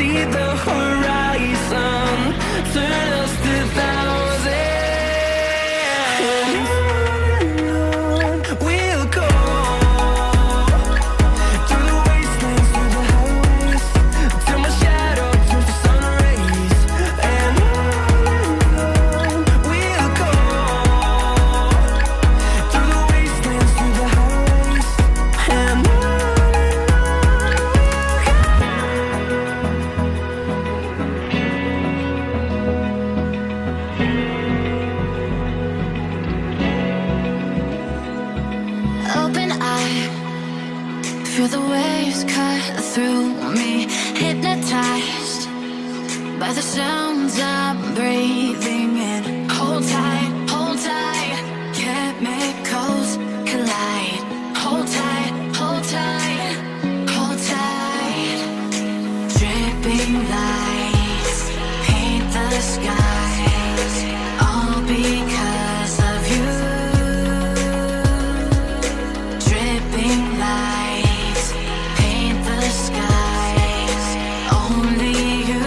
see the horizon, turn us to thousands. We'll go through the wastelands, through the highways, till my shadow turns to sun rays. And we'll go through the wastelands, through the highways, and open eye, feel the waves cut through me, hypnotized by the sounds I'm breathing in. Hold tight, chemicals collide. Hold tight, hold tight, hold tight. Dripping lights paint the skies, all because of you. Dripping lights paint the skies, only you.